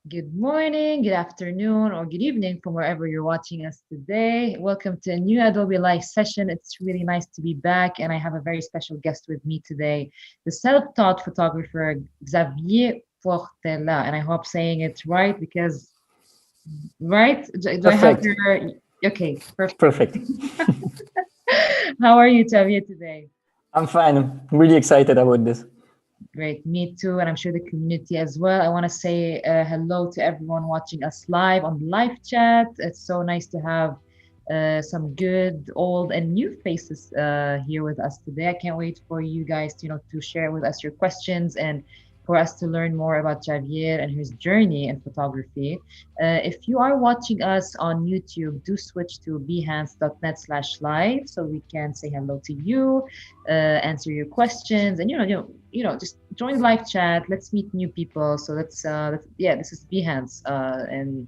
Good morning, good afternoon, or good evening from wherever you're watching us today. Welcome to a new Adobe Live session. It's really nice to be back, and I have a very special guest with me today, the self-taught photographer Xavier Portela. And I hope saying it right because, right? Do I have Perfect. your, okay, perfect. Perfect. How are you, Xavier, today? I'm fine. I'm really excited about this. Great, me too, and I'm sure the community as well. I want to say hello to everyone watching us live on the live chat. It's so nice to have some good old and new faces here with us today. I can't wait for you guys to, to share with us your questions and for us to learn more about Xavier and his journey in photography. If you are watching us on YouTube, do switch to behance.net/live so we can say hello to you, answer your questions, and just join the live chat. Let's meet new people. So yeah, this is Behance, and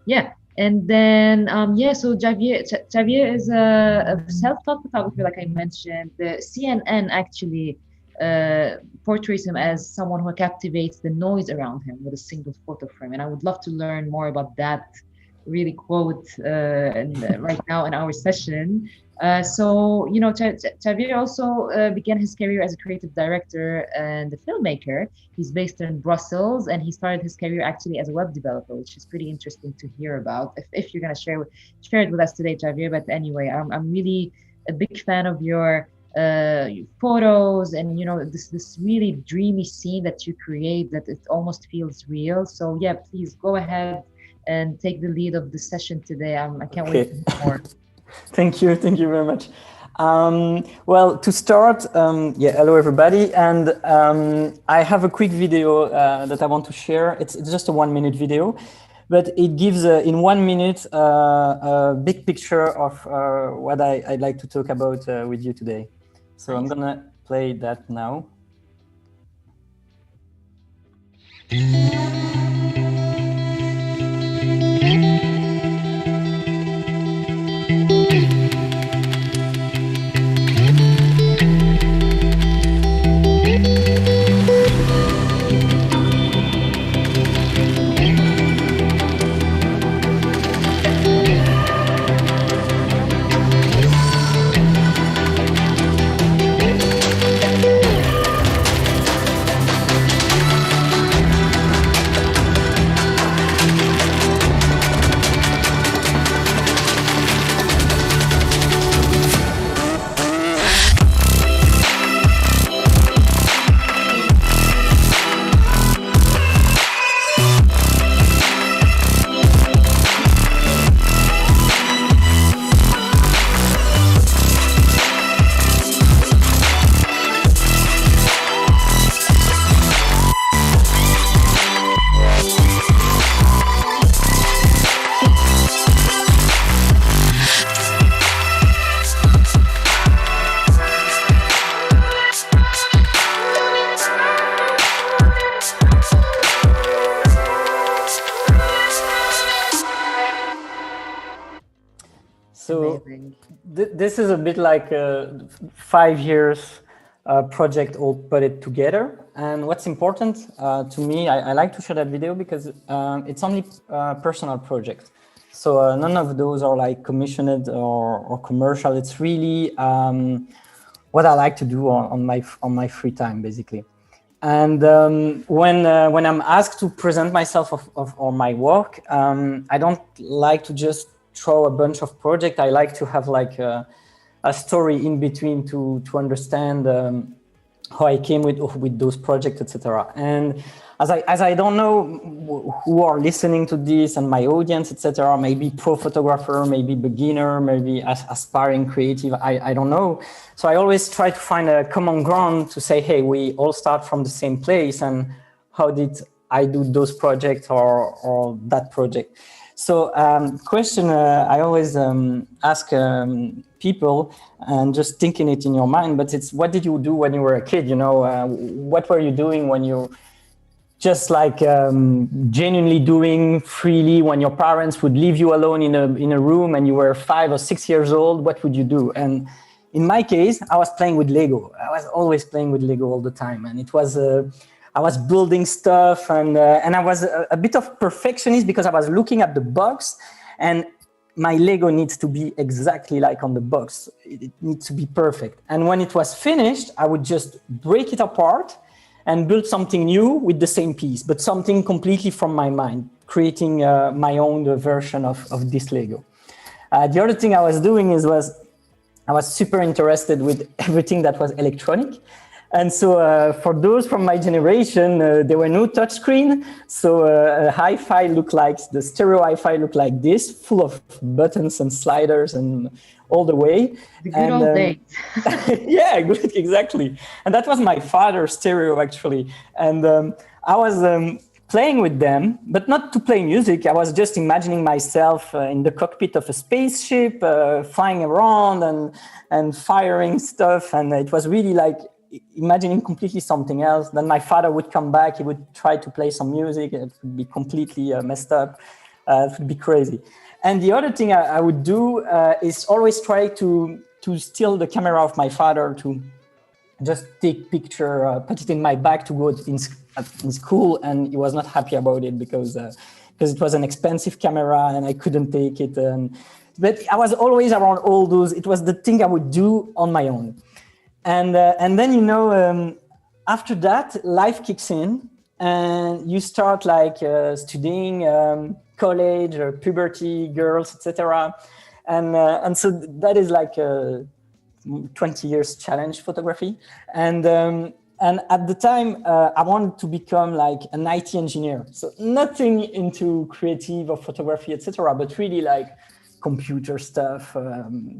yeah. And then, so Xavier is a self-taught photographer, like I mentioned. The CNN actually portrays him as someone who captivates the noise around him with a single photo frame. And I would love to learn more about that really quote right now in our session. Xavier also began his career as a creative director and a filmmaker. He's based in Brussels, and he started his career actually as a web developer, which is pretty interesting to hear about. If you're gonna share it with us today, Xavier. But anyway, I'm really a big fan of your photos, and this really dreamy scene that you create, that it almost feels real. So yeah, please go ahead and take the lead of the session today. I can't wait to hear more. Thank you very much. Well, to start, hello everybody, and I have a quick video that I want to share. It's just a 1-minute video, but it gives in 1 minute a big picture of what I'd like to talk about with you today. So nice. I'm gonna play that now. So this is a bit like a 5 years project all put it together. And what's important to me, I like to share that video because it's only a personal project. So none of those are like commissioned or commercial. It's really what I like to do on my free time, basically. And when I'm asked to present myself or my work, I don't like to just throw a bunch of projects. I like to have like a story in between to understand how I came with those projects, etc. And as I don't know who are listening to this and my audience, etc. Maybe pro photographer, maybe beginner, maybe aspiring creative. I don't know. So I always try to find a common ground to say, hey, we all start from the same place, and how did I do those projects or that project? So question I always ask people, and just thinking it in your mind, but it's, what did you do when you were a kid? You know, what were you doing when you just like genuinely doing freely, when your parents would leave you alone in a room and you were 5 or 6 years old? What would you do? And in my case, I was playing with Lego. I was always playing with Lego all the time, and it was I was building stuff, and I was a bit of perfectionist because I was looking at the box, and my Lego needs to be exactly like on the box. It needs to be perfect. And when it was finished, I would just break it apart and build something new with the same piece, but something completely from my mind, creating my own version of this Lego. The other thing I was doing I was super interested with everything that was electronic. And so for those from my generation, there were no touchscreen. So a hi-fi looked like, the stereo hi-fi looked like this, full of buttons and sliders and all the way. The good old days. Yeah, good, exactly. And that was my father's stereo, actually. And I was playing with them, but not to play music. I was just imagining myself in the cockpit of a spaceship, flying around and firing stuff. And it was really like imagining completely something else. Then my father would come back, he would try to play some music, it would be completely messed up. It would be crazy. And the other thing I would do is always try to steal the camera of my father, to just take picture, put it in my bag to go in school, and he was not happy about it because it was an expensive camera and I couldn't take it. But I was always around all those. It was the thing I would do on my own. And then, you know, after that, life kicks in and you start like studying college or puberty, girls, etc. And so that is like a 20 years challenge photography. And at the time, I wanted to become like an IT engineer. So nothing into creative or photography, etc., but really like computer stuff,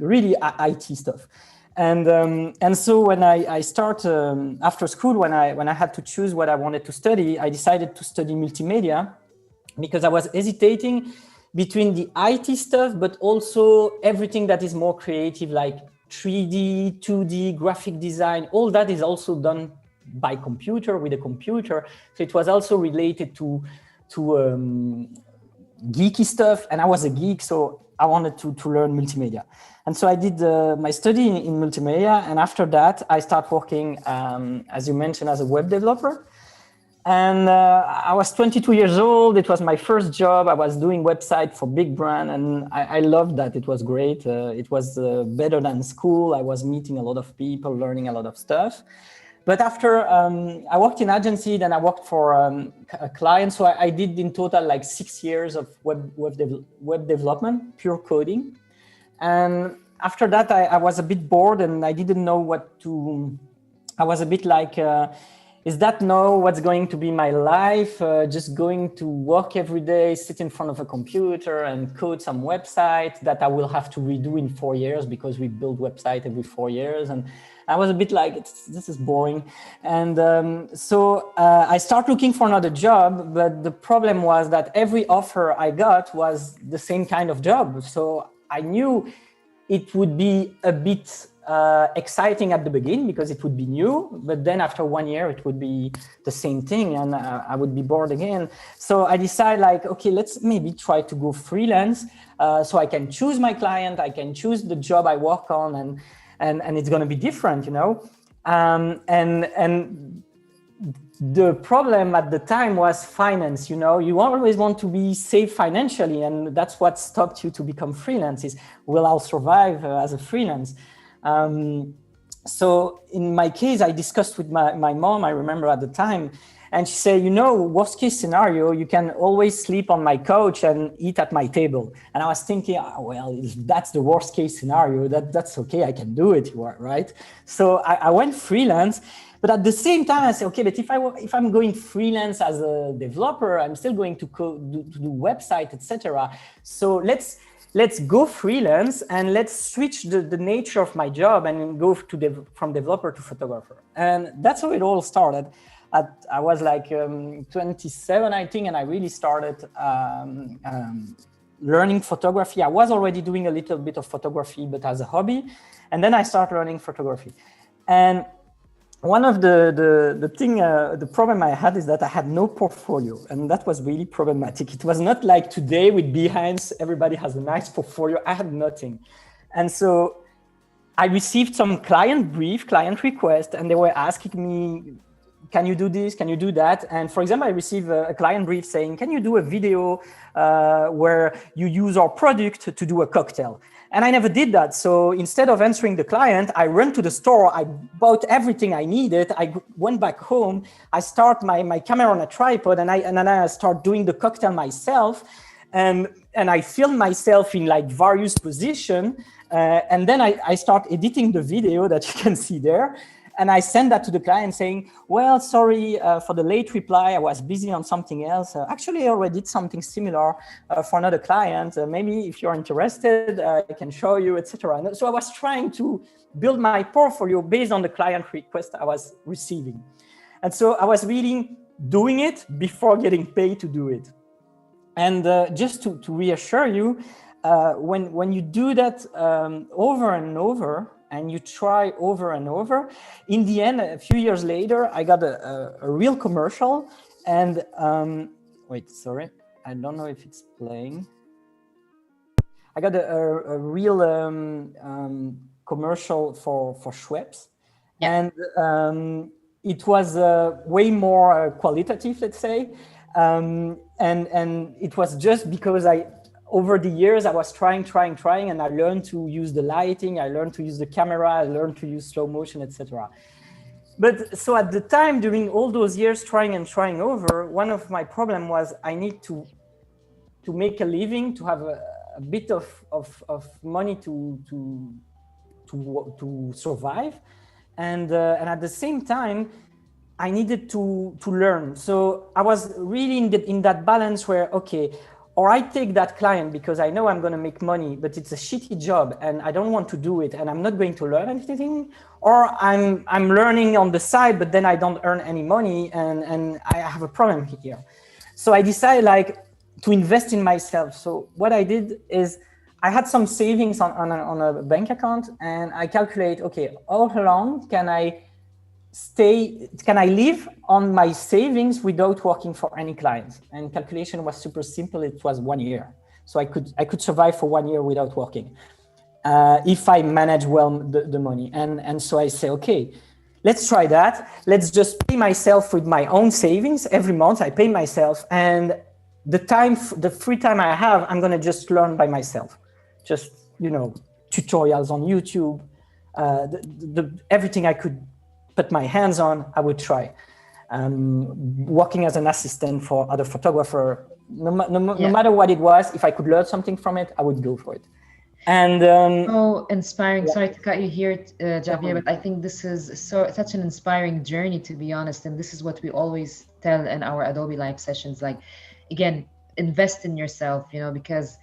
really IT stuff. And so when I start after school, when I had to choose what I wanted to study, I decided to study multimedia because I was hesitating between the IT stuff, but also everything that is more creative, like 3D, 2D, graphic design. All that is also done by computer, with a computer. So it was also related to geeky stuff, and I was a geek, so I wanted to learn multimedia. And so I did my study in multimedia, and after that, I started working, as you mentioned, as a web developer. And I was 22 years old. It was my first job. I was doing website for big brand, and I loved that. It was great. It was better than school. I was meeting a lot of people, learning a lot of stuff. But after I worked in agency, then I worked for a client. So I did in total like 6 years of web development, pure coding. And after that, I was a bit bored and I didn't know what to, I was a bit like, is that now what's going to be my life? Just going to work every day, sit in front of a computer and code some website that I will have to redo in 4 years because we build website every 4 years. And I was a bit like, this is boring. And so I started looking for another job, but the problem was that every offer I got was the same kind of job. So I knew it would be a bit exciting at the beginning because it would be new, but then after 1 year, it would be the same thing and I would be bored again. So I decided like, okay, let's maybe try to go freelance so I can choose my client, I can choose the job I work on and it's going to be different, you know? And the problem at the time was finance, you know, you always want to be safe financially. And that's what stopped you to become freelance is, will I survive as a freelance? So in my case, I discussed with my mom, I remember at the time, And she said, you know, worst case scenario, you can always sleep on my couch and eat at my table. And I was thinking, oh, well, if that's the worst case scenario, that's okay, I can do it, right? So I went freelance. But at the same time, I said, okay, but if I'm going freelance as a developer, I'm still going to do website, etc. So let's go freelance and let's switch the nature of my job and go from developer to photographer. And that's how it all started. I was like 27, I think, and I really started learning photography. I was already doing a little bit of photography, but as a hobby. And then I started learning photography. And one of the problem I had is that I had no portfolio, and that was really problematic. It was not like today with Behance, everybody has a nice portfolio. I had nothing. And so I received some client request, and they were asking me, can you do this? Can you do that? And for example, I received a client brief saying, can you do a video where you use our product to do a cocktail? And I never did that. So instead of answering the client, I ran to the store. I bought everything I needed. I went back home. I start my camera on a tripod, and then I start doing the cocktail myself. And I film myself in like various positions. And then I start editing the video that you can see there. And I send that to the client saying, well, sorry for the late reply. I was busy on something else. Actually, I already did something similar for another client. Maybe if you're interested, I can show you, etc. So I was trying to build my portfolio based on the client request I was receiving. And so I was really doing it before getting paid to do it. And just to reassure you, when you do that over and over, and you try over and over, in the end, a few years later, I got a real commercial. And wait, sorry, I don't know if it's playing. I got a real commercial for Schweppes. Yeah. And it was way more qualitative, let's say. And it was just because over the years, I was trying, and I learned to use the lighting, I learned to use the camera, I learned to use slow motion, etc. But so at the time, during all those years trying over, one of my problem was I need to make a living, to have a bit of money to survive, and at the same time, I needed to learn. So I was really in that balance where, okay, or I take that client because I know I'm going to make money, but it's a shitty job and I don't want to do it and I'm not going to learn anything. Or I'm learning on the side, but then I don't earn any money and I have a problem here. So I decided like to invest in myself. So what I did is I had some savings on a bank account, and I calculate, okay, how long can I live on my savings without working for any clients? And calculation was super simple. It was 1 year. So I could survive for 1 year without working if I manage well the money. And so I say, okay, let's try that. Let's just pay myself with my own savings. Every month I pay myself, and the free time I have, I'm going to just learn by myself. Just, tutorials on YouTube, everything I could put my hands on, I would try. Working as an assistant for other photographer, no matter what it was, if I could learn something from it, I would go for it. And so inspiring. Yeah. Sorry to cut you here, Xavier, but I think this is such an inspiring journey, to be honest. And this is what we always tell in our Adobe Live sessions. Like, again, invest in yourself, because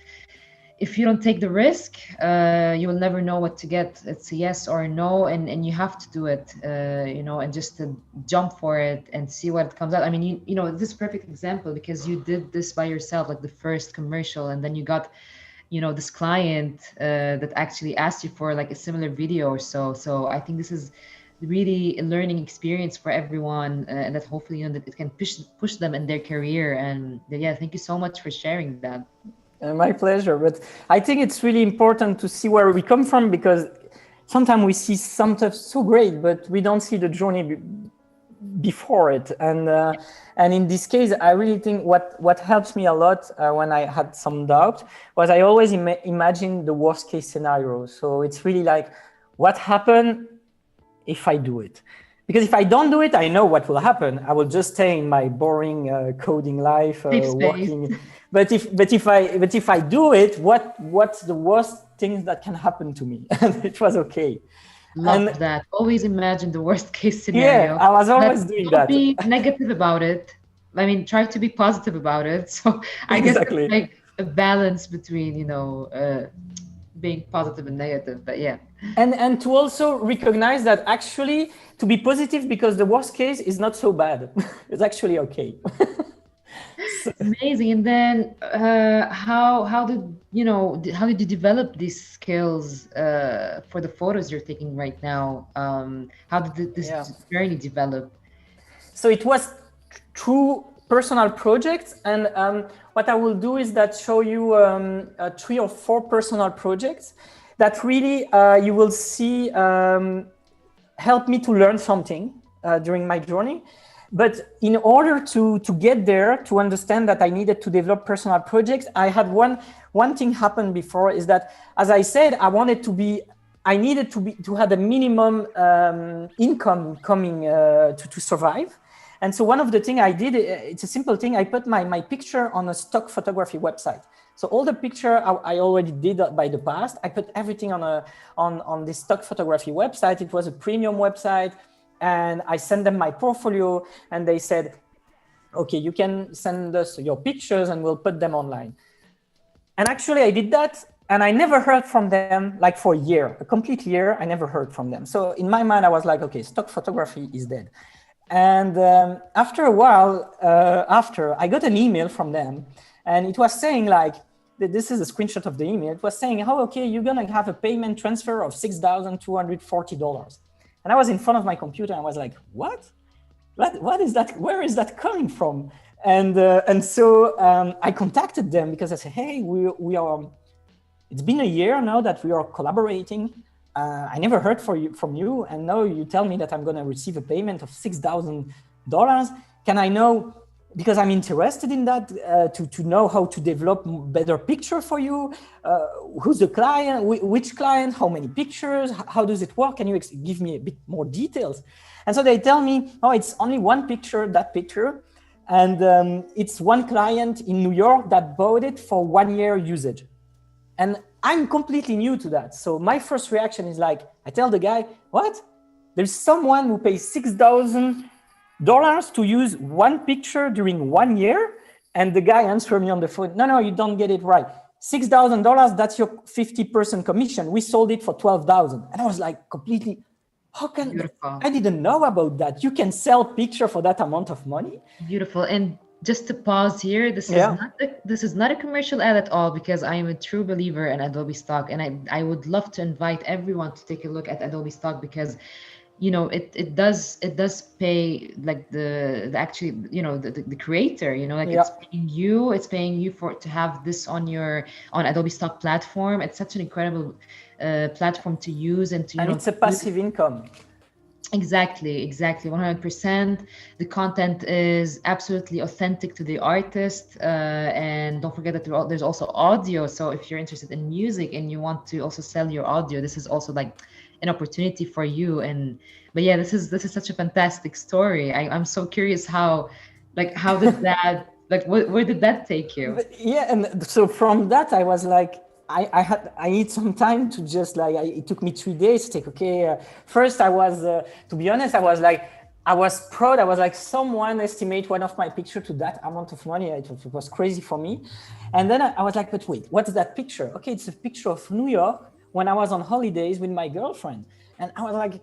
if you don't take the risk, you will never know what to get. It's a yes or a no, and you have to do it, and just to jump for it and see what comes out. I mean, this is a perfect example because you did this by yourself, like the first commercial, and then you got, this client that actually asked you for like a similar video or so. So I think this is really a learning experience for everyone, and that hopefully, that it can push them in their career. And yeah, thank you so much for sharing that. My pleasure. But I think it's really important to see where we come from, because sometimes we see some stuff so great, but we don't see the journey before it. And in this case, I really think what helps me a lot when I had some doubt was I always imagine the worst case scenario. So it's really like, what happened if I do it? Because if I don't do it, I know what will happen. I will just stay in my boring coding life, working. But if I do it, what's the worst thing that can happen to me? And it was okay. Love that. Always imagine the worst case scenario. Yeah, I was always But doing don't that. be negative about it. I mean, try to be positive about it. So I guess it's Exactly. like a balance between, being positive and negative. But yeah. And to also recognize that actually to be positive, because the worst case is not so bad. It's actually okay. Amazing. And then how did how did you develop these skills for the photos you're taking right now? How did this journey develop? So it was through personal projects, and what I will do is that show you 3 or 4 personal projects that really you will see help me to learn something during my journey. But in order to get there, to understand that I needed to develop personal projects, I had one thing happen before, is that, as I said, I needed to have a minimum income coming to survive. And so one of the things I did, it's a simple thing. I put my picture on a stock photography website. So all the picture I already did by the past, I put everything on this stock photography website. It was a premium website. And I sent them my portfolio, and they said, okay, you can send us your pictures and we'll put them online. And actually I did that, and I never heard from them, like for a complete year, I never heard from them. So in my mind, I was like, okay, stock photography is dead. And after a while, I got an email from them, and it was saying like, this is a screenshot of the email. It was saying, oh, okay, you're gonna have a payment transfer of $6,240. And I was in front of my computer and I was like, what is that? Where is that coming from? And so I contacted them, because I said, hey, we are, it's been a year now that we are collaborating. I never heard from you. And now you tell me that I'm going to receive a payment of $6,000. Can I know, because I'm interested in that, to know how to develop better picture for you. Who's the client, which client, how many pictures, how does it work? Can you give me a bit more details? And so they tell me, oh, it's only one picture, that picture. And it's one client in New York that bought it for 1 year usage. And I'm completely new to that. So my first reaction is like, I tell the guy, what? There's someone who pays $6,000 to use one picture during 1 year? And the guy answered me on the phone, no, you don't get it right. $6,000, that's your 50% commission. We sold it for $12,000. And I was like, completely, how can, beautiful. I didn't know about that. You can sell picture for that amount of money. Beautiful. And just to pause here, this is not a commercial ad at all, because I am a true believer in Adobe Stock. And I would love to invite everyone to take a look at Adobe Stock, because it does pay, like the actually, the creator, like it's paying you to have this on Adobe Stock platform. It's such an incredible platform to use, and it's a passive income. Exactly, 100%. The content is absolutely authentic to the artist, and don't forget that there's also audio. So if you're interested in music and you want to also sell your audio, this is also like an opportunity for you. But yeah, this is such a fantastic story. I'm so curious how did that where did that take you? Yeah, and so from that I was like, I need some time to just it took me 3 days to take, okay, first I was, to be honest, I was proud. I was like, someone estimate one of my picture to that amount of money. It was crazy for me. And then I was like, but wait, what's that picture? Okay, it's a picture of New York when I was on holidays with my girlfriend. And I was like,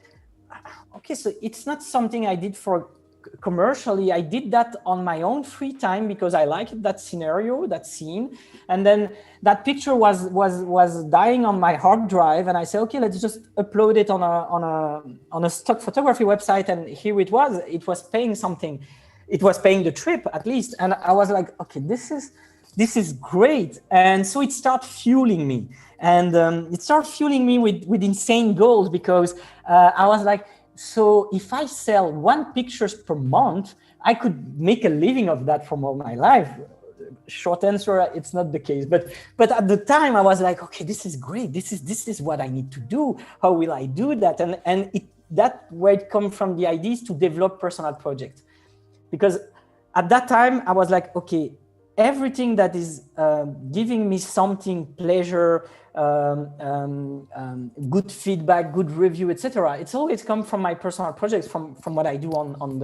okay, so it's not something I did for commercially. I did that on my own free time because I liked that scenario, that scene. And then that picture was dying on my hard drive, and I said, okay, let's just upload it on a stock photography website. And here it was paying something. It was paying the trip at least. And I was like, okay, this is great. And so it started fueling me, and it started fueling me with insane goals, because I was like, so if I sell 1 picture per month, I could make a living of that for all my life. Short answer, it's not the case. But at the time I was like, okay, this is great. This is what I need to do. How will I do that? And that where it comes from, the ideas to develop personal projects. Because at that time I was like, okay, everything that is giving me something, pleasure, good feedback, good review, etc. It's always come from my personal projects, from what I do on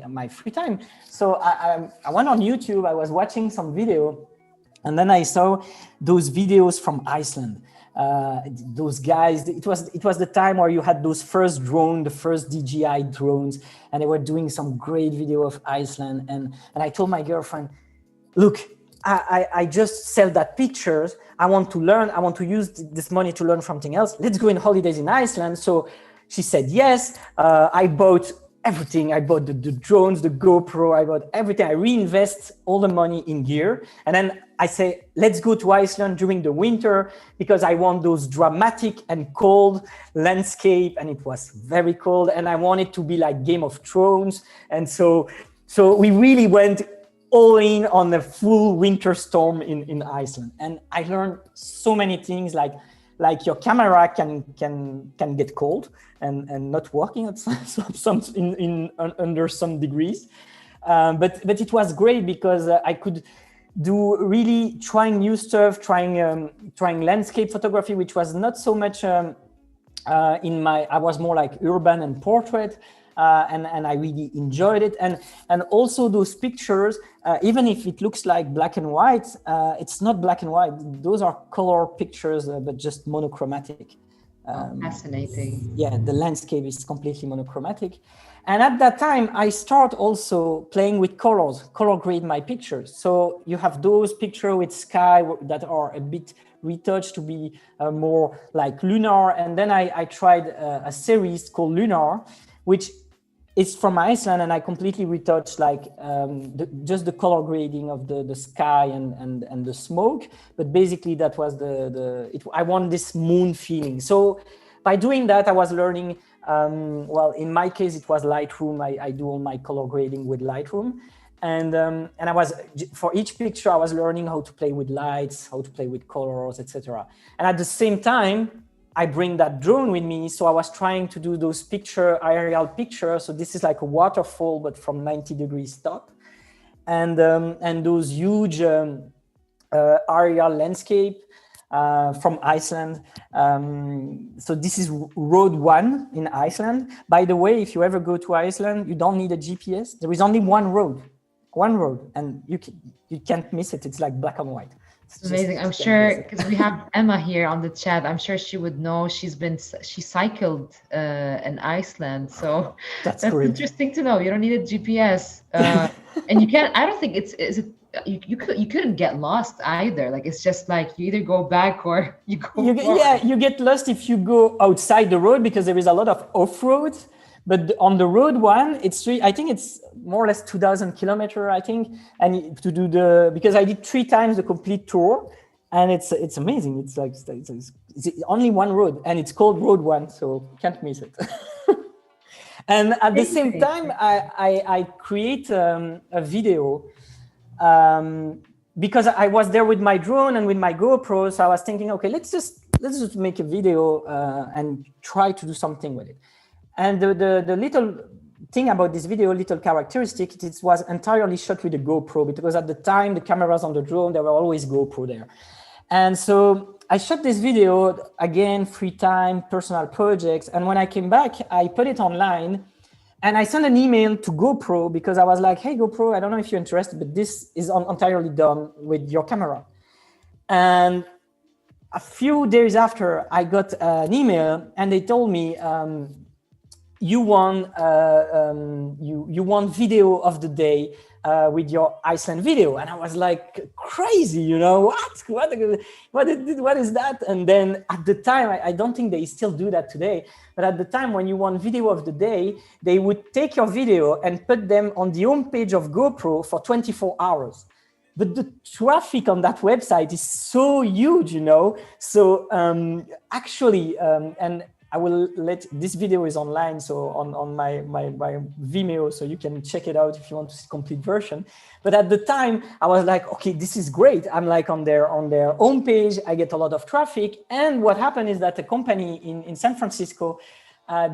my free time. So I went on YouTube, I was watching some video, and then I saw those videos from Iceland. Those guys, it was the time where you had those first drone, the first DJI drones, and they were doing some great video of Iceland. And I told my girlfriend, look, I just sell that pictures. I want to learn. I want to use this money to learn something else. Let's go in holidays in Iceland. So she said yes. I bought everything. I bought the drones, the GoPro. I bought everything. I reinvest all the money in gear. And then I say, let's go to Iceland during the winter because I want those dramatic and cold landscape. And it was very cold. And I want it to be like Game of Thrones. And so we really went all in on a full winter storm in Iceland. And I learned so many things, like your camera can get cold and not working at under some degrees. But it was great because I could do really trying new stuff, trying landscape photography, which was not so much I was more like urban and portrait. And I really enjoyed it. And also those pictures, even if it looks like black and white, it's not black and white. Those are color pictures, but just monochromatic. Fascinating. Yeah, the landscape is completely monochromatic. And at that time, I start also playing with colors, color grade my pictures. So you have those pictures with sky that are a bit retouched to be more like lunar. And then I tried a series called Lunar, which is from Iceland, and I completely retouched like just the color grading of the sky and the smoke. But basically that was I want this moon feeling. So by doing that, I was learning, well, in my case, it was Lightroom. I do all my color grading with Lightroom. And I was, for each picture, I was learning how to play with lights, how to play with colors, etc. And at the same time, I bring that drone with me. So I was trying to do those aerial pictures. So this is like a waterfall, but from 90 degrees top. And those huge aerial landscape from Iceland. So this is road 1 in Iceland. By the way, if you ever go to Iceland, you don't need a GPS. There is only one road, and you can't miss it. It's like black and white. It's amazing. I'm sure, because we have Emma here on the chat, I'm sure she would know. She cycled in Iceland, so that's interesting to know. You don't need a GPS, and you can't. I don't think you couldn't get lost either. Like, it's just like you either go back or you go. You get lost if you go outside the road, because there is a lot of off-road. But on the road 1, I think it's more or less 2,000 kilometers, I think. And to do because I did 3 times the complete tour, and it's amazing. It's like, it's only one road, and it's called Road 1, so can't miss it. And at the same time, I create a video, because I was there with my drone and with my GoPro. So I was thinking, okay, let's just make a video and try to do something with it. And the little thing about this video, little characteristic, it was entirely shot with a GoPro, because at the time, the cameras on the drone, there were always GoPro there. And so I shot this video, again, free time, personal projects. And when I came back, I put it online, and I sent an email to GoPro, because I was like, hey, GoPro, I don't know if you're interested, but this is entirely done with your camera. And a few days after, I got an email, and they told me, you won video of the day with your Iceland video. And I was like, crazy, what is that? And then at the time, I don't think they still do that today, but at the time when you won video of the day, they would take your video and put them on the homepage of GoPro for 24 hours. But the traffic on that website is so huge, So actually, and I will this video is online, so on my Vimeo, so you can check it out if you want to see the complete version. But at the time, I was like, okay, this is great. I'm like on their homepage, I get a lot of traffic. And what happened is that a company in San Francisco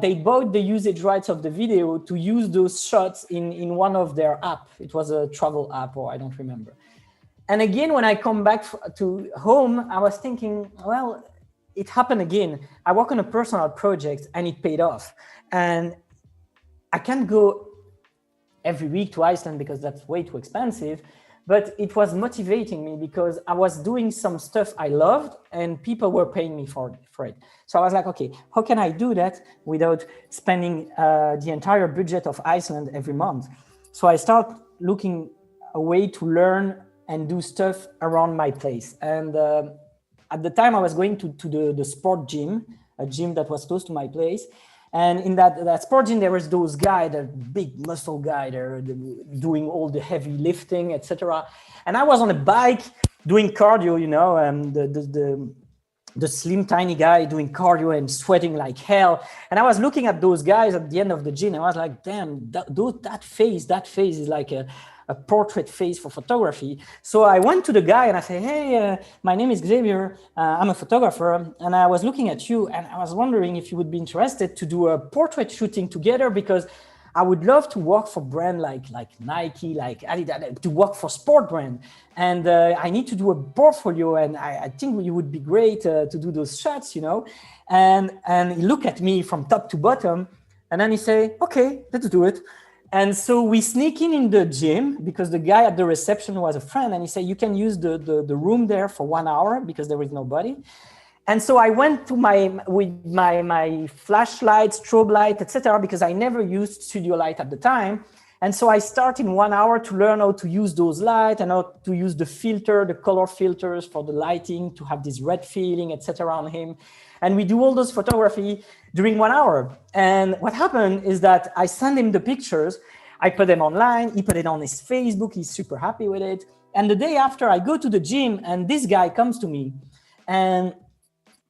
they bought the usage rights of the video to use those shots in one of their app. It was a travel app, or I don't remember. And again, when I come back to home, I was thinking, well, it happened again. I work on a personal project and it paid off. And I can't go every week to Iceland because that's way too expensive. But it was motivating me because I was doing some stuff I loved and people were paying me for it. So I was like, okay, how can I do that without spending the entire budget of Iceland every month? So I start looking a way to learn and do stuff around my place. And at the time I was going to the sport gym, a gym that was close to my place. And in that sport gym, there was those guys, that big muscle guy, they're doing all the heavy lifting, etc. And I was on a bike doing cardio, you know, and the slim, tiny guy doing cardio and sweating like hell. And I was looking at those guys at the end of the gym, and I was like, damn, that face is like a portrait face for photography. So I went to the guy and I said, hey, my name is Xavier. I'm a photographer. And I was looking at you and I was wondering if you would be interested to do a portrait shooting together, because I would love to work for brand like Nike, like Adidas, to work for sport brand. And I need to do a portfolio, and I think you would be great to do those shots, you know. And he looked at me from top to bottom, and then he said, okay, let's do it. And so we sneak in the gym because the guy at the reception was a friend, and he said, you can use the room there for 1 hour because there is nobody. And so I went to with my flashlight, strobe light, etc., because I never used studio light at the time. And so I start in 1 hour to learn how to use those lights and how to use the color filters for the lighting to have this red feeling, etc. on him. And we do all those photography during 1 hour. And what happened is that I send him the pictures, I put them online, he put it on his Facebook, he's super happy with it. And the day after I go to the gym and this guy comes to me and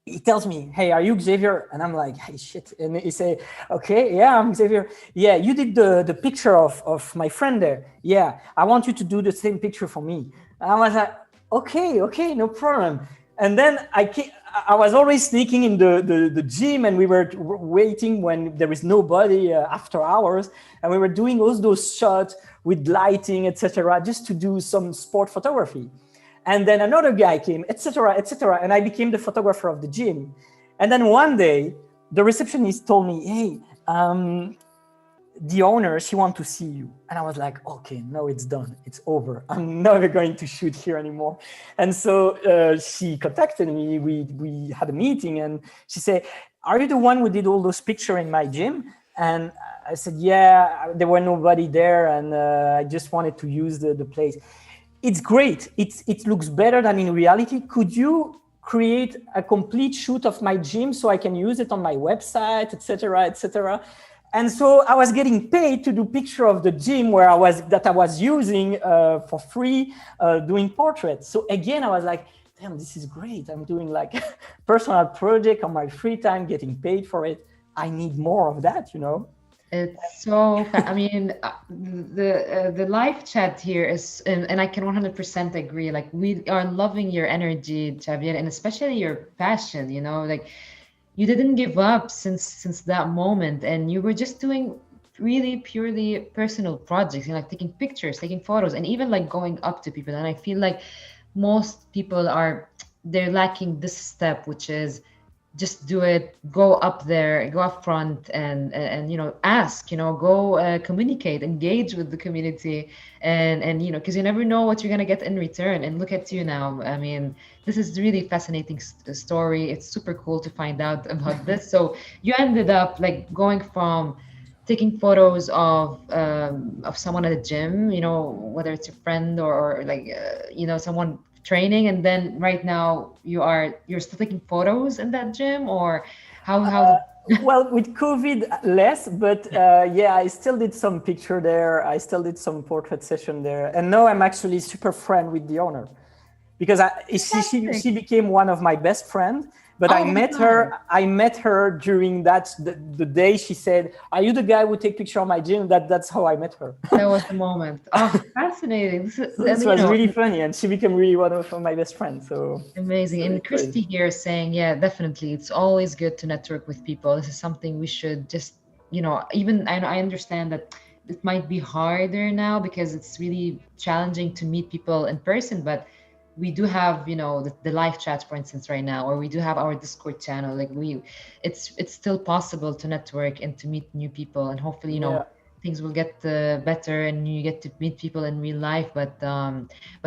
he tells me, hey, are you Xavier? And I'm like, hey, shit. And he say, okay, yeah, I'm Xavier. Yeah, you did the picture of my friend there. Yeah, I want you to do the same picture for me. And I was like, okay, no problem. And then I was always sneaking in the gym, and we were waiting when there is nobody after hours. And we were doing all those shots with lighting, etc., just to do some sport photography. And then another guy came, etc., and I became the photographer of the gym. And then one day, the receptionist told me, hey, the owner, she wants to see you. And I was like, okay, no, it's done. It's over. I'm never going to shoot here anymore. And so she contacted me. We had a meeting, and she said, are you the one who did all those pictures in my gym? And I said, yeah, there were nobody there, and I just wanted to use the place. It's great. It looks better than in reality. Could you create a complete shoot of my gym so I can use it on my website, etc., etc.? And so I was getting paid to do picture of the gym where I was using for free, doing portraits. So again, I was like, damn, this is great. I'm doing like personal project on my free time, getting paid for it. I need more of that, you know? It's so, I mean, the live chat here is, and I can 100% agree. Like, we are loving your energy, Xavier, and especially your passion. You know, like, you didn't give up since that moment, and you were just doing really purely personal projects. You know, like taking pictures, taking photos, and even like going up to people. And I feel like most people they're lacking this step, which is just do it, go up there, go up front, and you know, ask, you know, go communicate, engage with the community, and you know, because you never know what you're gonna get in return. And look at you now. I mean, this is really fascinating story. It's super cool to find out about this. So you ended up like going from taking photos of someone at a gym, you know, whether it's a friend or like you know, someone training, and then right now you're still taking photos in that gym, or how well, with COVID less, but yeah, I still did some picture there. I still did some portrait session there, and now I'm actually super friend with the owner, because she became one of my best friends, But Oh my God. I met her during the day she said, "Are you the guy who take picture of my gym?" That's how I met her. That was the moment. Oh, fascinating. This You was know, really funny, and she became really one of my best friends. So amazing. it's And crazy. Christy here is saying, yeah, definitely. It's always good to network with people. This is something we should just, even I understand that it might be harder now because it's really challenging to meet people in person, but we do have, the live chat, for instance, right now, or we do have our Discord channel. Like it's still possible to network and to meet new people, and hopefully, Yeah. things will get better and you get to meet people in real life. But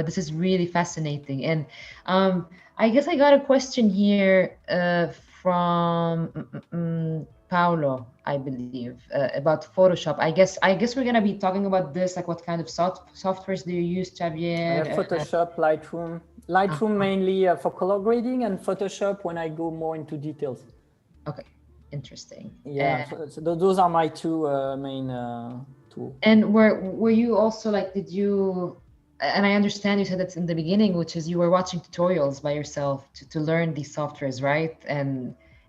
this is really fascinating. And I guess I got a question here from Paulo, I believe, about Photoshop. I guess we're gonna be talking about this, like what kind of softwares do you use, I have Xavier? Photoshop, Uh, Lightroom mainly for color grading, and Photoshop when I go more into details. okay, interesting. Yeah, so those are my two main tools. And were you also like, did you? And I understand you said that's in the beginning, which is you were watching tutorials by yourself to learn these softwares, right?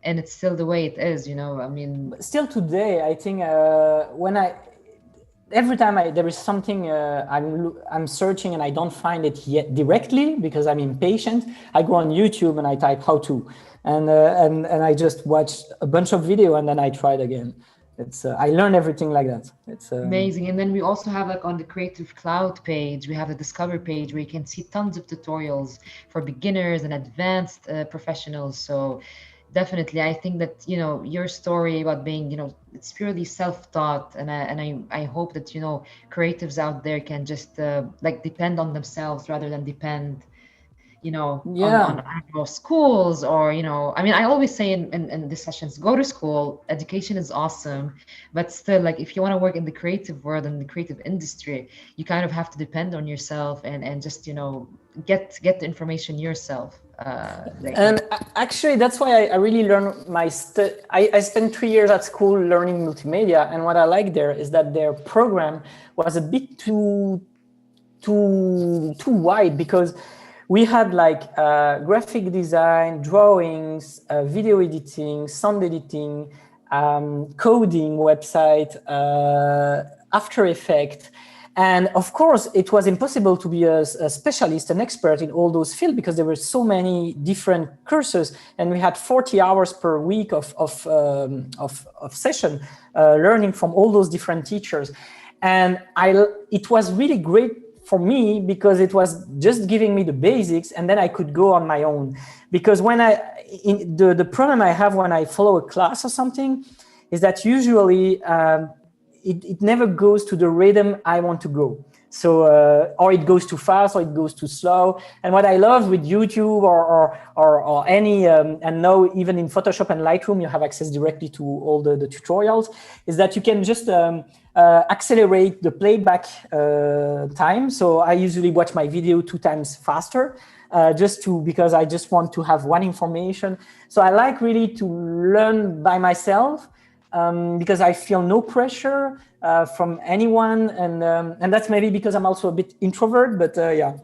And it's still the way it is, I mean, Still today, I think when every time there is something I'm searching and I don't find it yet directly because I'm impatient, I go on YouTube and I type how to, and I just watch a bunch of video and then I try it again. It's I learn everything like that. It's amazing. And then we also have, like, on the Creative Cloud page, we have a Discover page where you can see tons of tutorials for beginners and advanced professionals. So definitely, I think that, your story about being, it's purely self-taught, and I hope that, creatives out there can just like depend on themselves rather than depend, on yeah. I don't know, schools, or, I mean, I always say in the sessions, go to school. Education is awesome, but still, like, if you want to work in the creative world and the creative industry, you kind of have to depend on yourself and just, get the information yourself. And actually, that's why I really learned I spent 3 years at school learning multimedia, and what I like there is that their program was a bit too wide because we had like graphic design, drawings, video editing, sound editing, coding, website, After Effects. And of course, it was impossible to be a specialist, an expert in all those fields because there were so many different courses, and we had 40 hours per week of session learning from all those different teachers. And it was really great for me because it was just giving me the basics, and then I could go on my own. Because when the problem I have when I follow a class or something is that usually it never goes to the rhythm I want to go. So, or it goes too fast, or it goes too slow. And what I love with YouTube or any, and now even in Photoshop and Lightroom, you have access directly to all the tutorials, is that you can just accelerate the playback time. So I usually watch my video 2 times faster, because I just want to have one information. So I like really to learn by myself. Because I feel no pressure from anyone, and that's maybe because I'm also a bit introvert. But yeah,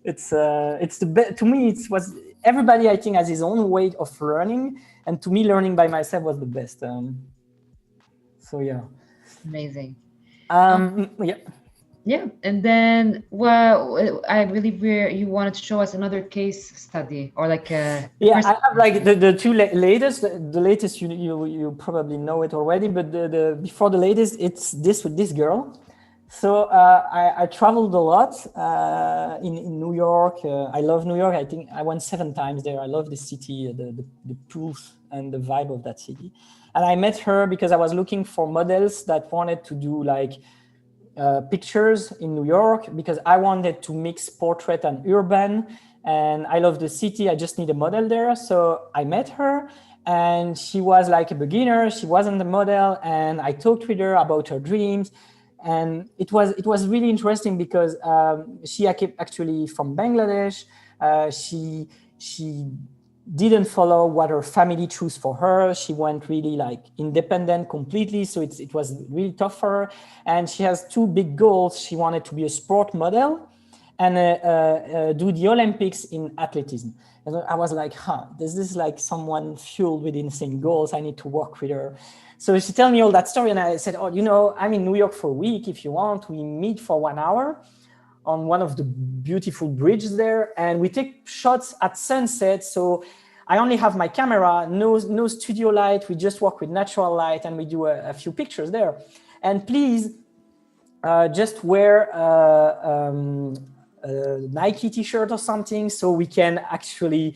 it's the best to me. It was everybody I think has his own way of learning, and to me, learning by myself was the best. So yeah, amazing. yeah. Yeah, and then, well, I believe you wanted to show us another case study, or like Yeah, I have like the two latest. The latest you probably know it already, but the before the latest, it's this with this girl. So I traveled a lot in New York. I love New York. I think I went 7 times there. I love the city, the pulse and the vibe of that city. And I met her because I was looking for models that wanted to do like pictures in New York, because I wanted to mix portrait and urban, and I love the city. I just need a model there. So I met her, and she was like a beginner. She wasn't a model, and I talked with her about her dreams. And it was really interesting because she actually from Bangladesh. She didn't follow what her family chose for her. She went really like independent completely. So it was really tough for her. And she has 2 big goals. She wanted to be a sport model, and do the Olympics in athleticism. And I was like, this is like someone fueled with insane goals. I need to work with her. So she told me all that story, and I said, oh, you know, I'm in New York for a week. If you want, we meet for 1 hour on one of the beautiful bridges there, and we take shots at sunset. So I only have my camera, no studio light. We just work with natural light, and we do a few pictures there. And please just wear a Nike t-shirt or something, so we can actually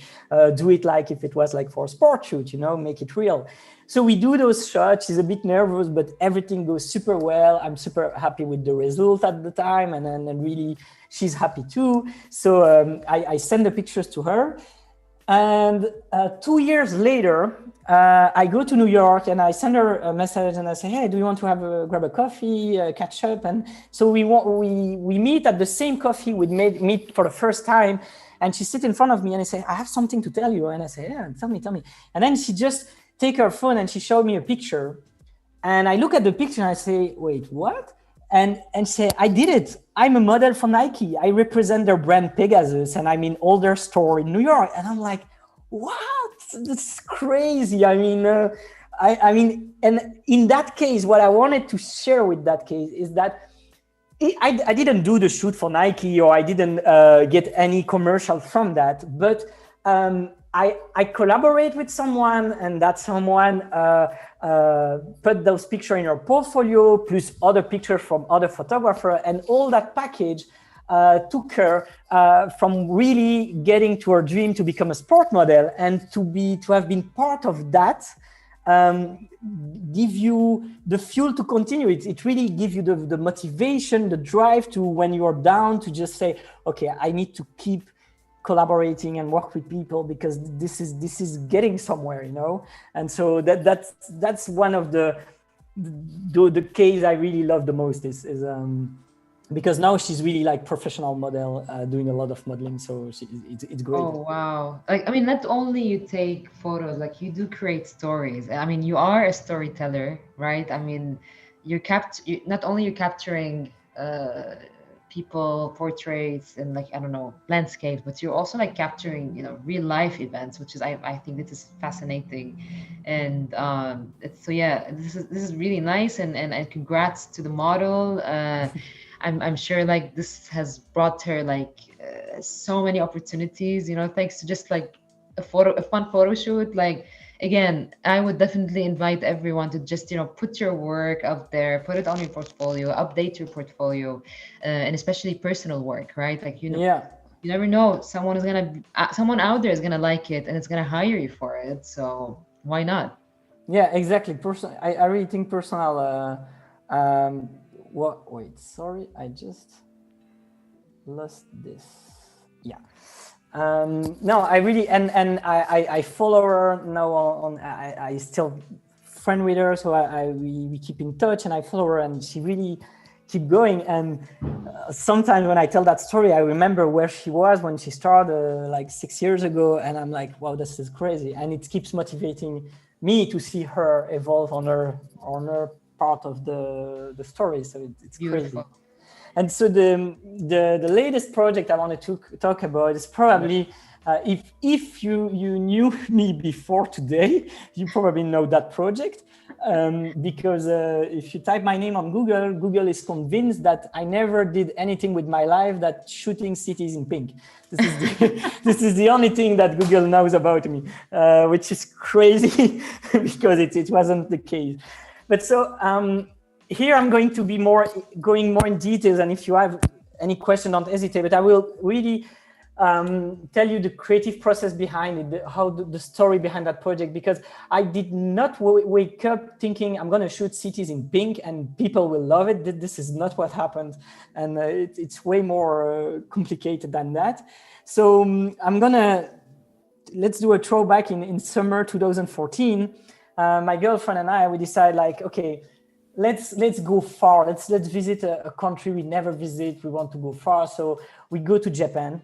do it like if it was like for a sport shoot, you know, make it real. So we do those shots. She's a bit nervous, but everything goes super well. I'm super happy with the result at the time, and then really she's happy too. So I send the pictures to her, and 2 years later, I go to New York and I send her a message and I say, hey, do you want to grab a coffee, catch up? And so we meet at the same coffee we meet for the first time. And she sits in front of me and I say, I have something to tell you. And I say, yeah, tell me. And then she just take her phone and she showed me a picture. And I look at the picture and I say, wait, what? And say, I did it. I'm a model for Nike. I represent their brand Pegasus, and I'm in all their store in New York. And I'm like, what? That's crazy. I mean, and in that case, what I wanted to share with that case is that I didn't do the shoot for Nike, or I didn't get any commercial from that, but I collaborate with someone, and that someone put those pictures in her portfolio, plus other pictures from other photographers, and all that package took her from really getting to her dream to become a sport model, and to have been part of that give you the fuel to continue. It really gives you the motivation, the drive to, when you are down, to just say, okay, I need to keep collaborating and work with people, because this is getting somewhere, you know. And so that's one of the case I really love the most is because now she's really like professional model, doing a lot of modeling, so it's great. Oh wow. Like, I mean, not only you take photos, like you do create stories. I mean, you are a storyteller, right? I mean, not only you're capturing people, portraits, and like, I don't know, landscapes, but you're also like capturing, you know, real life events, which is I think this is fascinating. And so yeah, this is really nice, and congrats to the model. I'm sure like this has brought her like so many opportunities, you know, thanks to just like a fun photo shoot. Like, again, I would definitely invite everyone to just, you know, put your work out there, put it on your portfolio, update your portfolio, and especially personal work, right? Like, you know, Yeah, you never know, someone out there is gonna like it, and it's gonna hire you for it. So why not? yeah, exactly. I really think personal. Wait, sorry, I just lost this. Yeah. No, I really, and I follow her now I still friend with her, so we keep in touch, and I follow her, and she really keep going. And sometimes when I tell that story, I remember where she was when she started like 6 years ago, and I'm like, wow, this is crazy. And it keeps motivating me to see her evolve on her part of the story. So it's Beautiful. crazy. And so the latest project I wanted to talk about is probably, if you knew me before today, you probably know that project, because if you type my name on Google is convinced that I never did anything with my life that shooting cities in pink. This is the only thing that Google knows about me, which is crazy because it wasn't the case. But so here I'm going to be going more in details, and if you have any question, don't hesitate. But I will really tell you the creative process behind it, how the story behind that project, because I did not wake up thinking I'm going to shoot cities in pink and people will love it. This is not what happened, and it's way more complicated than that. So let's do a throwback in summer 2014. My girlfriend and we decide, like, okay, let's go far. Let's visit a country we never visit. We want to go far, so we go to Japan,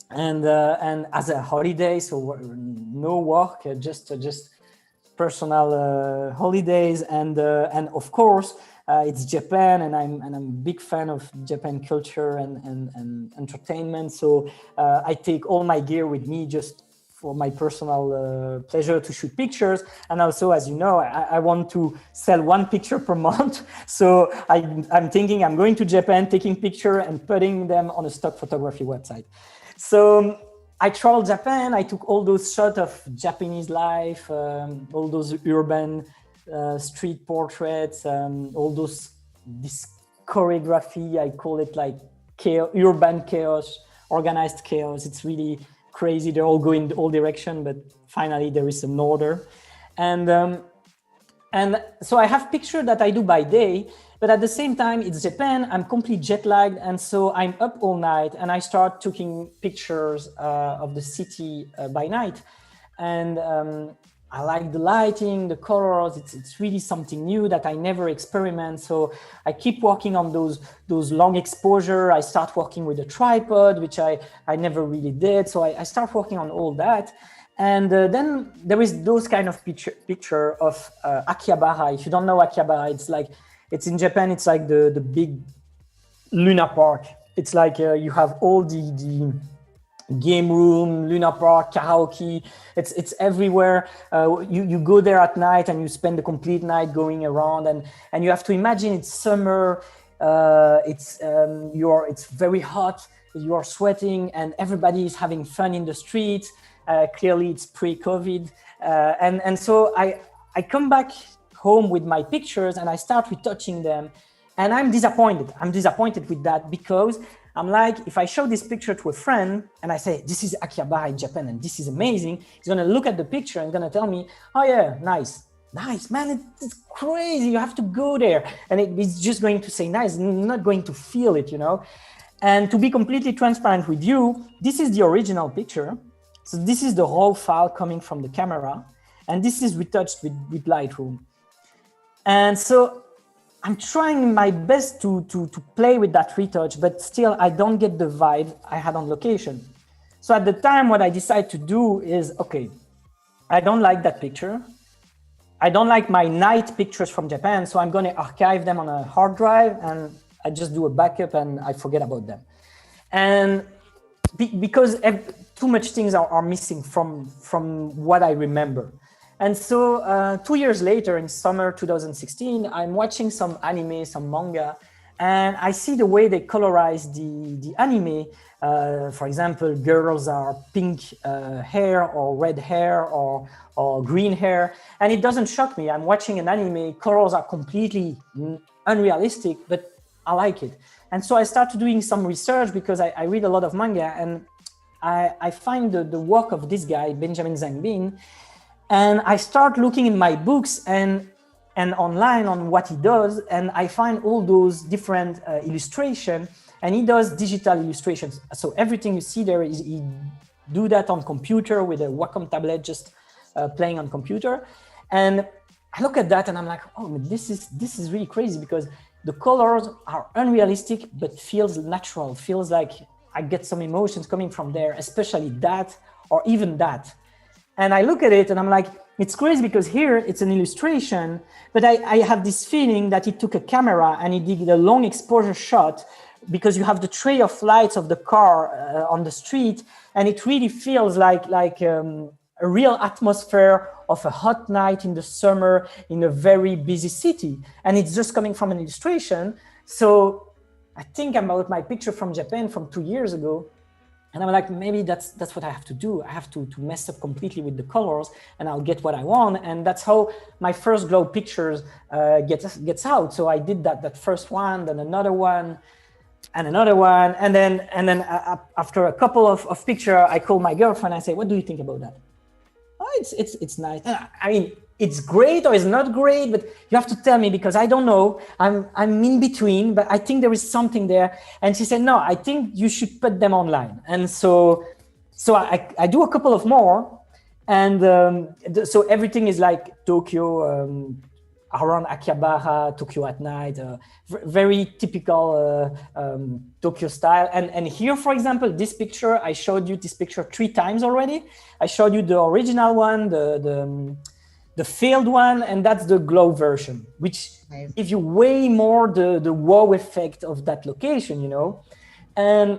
and as a holiday, so no work, just personal holidays, and of course it's Japan, and I'm a big fan of Japan culture and entertainment. So I take all my gear with me just for my personal pleasure to shoot pictures. And also, as you know, I want to sell one picture per month. So I'm thinking I'm going to Japan, taking picture and putting them on a stock photography website. So I traveled Japan. I took all those shots of Japanese life, all those urban street portraits, all this choreography. I call it like chaos, urban chaos, organized chaos. It's really crazy. They're all going all direction, but finally there is an order. And so I have pictures that I do by day, but at the same time, it's Japan. I'm completely jet lagged. And so I'm up all night and I start taking pictures of the city by night. And I like the lighting, the colors. It's really something new that I never experiment. So I keep working on those long exposure. I start working with a tripod, which I never really did. So I start working on all that. And then there is those kind of picture of Akihabara. If you don't know Akihabara, it's in Japan. It's like the big Luna Park. It's like you have all the game room, Luna Park, karaoke. It's everywhere. You go there at night and you spend the complete night going around, and you have to imagine it's summer. It's very hot. You are sweating, and everybody is having fun in the streets. Clearly, it's pre-COVID, and so I come back home with my pictures and I start retouching them, and I'm disappointed. I'm disappointed with that because I'm like, if I show this picture to a friend and I say, this is Akihabara in Japan and this is amazing, he's gonna look at the picture and gonna tell me, oh yeah, nice, man, it's crazy, you have to go there. And it's just going to say nice, not going to feel it, you know? And to be completely transparent with you, this is the original picture. So this is the raw file coming from the camera, and this is retouched with Lightroom. And so I'm trying my best to play with that retouch, but still I don't get the vibe I had on location. So at the time, what I decided to do is, okay, I don't like that picture. I don't like my night pictures from Japan, so I'm going to archive them on a hard drive and I just do a backup and I forget about them. And because too much things are missing from what I remember. And so 2 years later, in summer 2016, I'm watching some anime, some manga, and I see the way they colorize the anime. For example, girls are pink hair or red hair or green hair. And it doesn't shock me. I'm watching an anime, colors are completely unrealistic, but I like it. And so I started doing some research because I read a lot of manga, and I find the work of this guy, Benjamin Zhang, and I start looking in my books and online on what he does, and I find all those different illustrations, and he does digital illustrations. So everything you see there is he do that on computer with a Wacom tablet, just playing on computer. And I look at that and I'm like, oh, this is really crazy because the colors are unrealistic, but feels natural, feels like I get some emotions coming from there, especially that or even that. And I look at it and I'm like, it's crazy because here it's an illustration, but I have this feeling that he took a camera and he did a long exposure shot because you have the tray of lights of the car on the street. And it really feels like a real atmosphere of a hot night in the summer in a very busy city. And it's just coming from an illustration. So I think about my picture from Japan from 2 years ago. And I'm like, maybe that's what I have to do. I have to mess up completely with the colors and I'll get what I want. And that's how my first glow pictures gets out. So I did that first one, then another one, and another one. And then after a couple of pictures, I call my girlfriend and I say, what do you think about that? Oh, it's nice. I mean, it's great or it's not great, but you have to tell me because I don't know. I'm in between, but I think there is something there. And she said, no, I think you should put them online. And so I do a couple of more. And so everything is like Tokyo, around Akihabara, Tokyo at night, very typical Tokyo style. And here, for example, this picture, I showed you this picture 3 times already. I showed you the original one, the failed one, and that's the glow version, which Nice. gives you way more the wow effect of that location, you know. And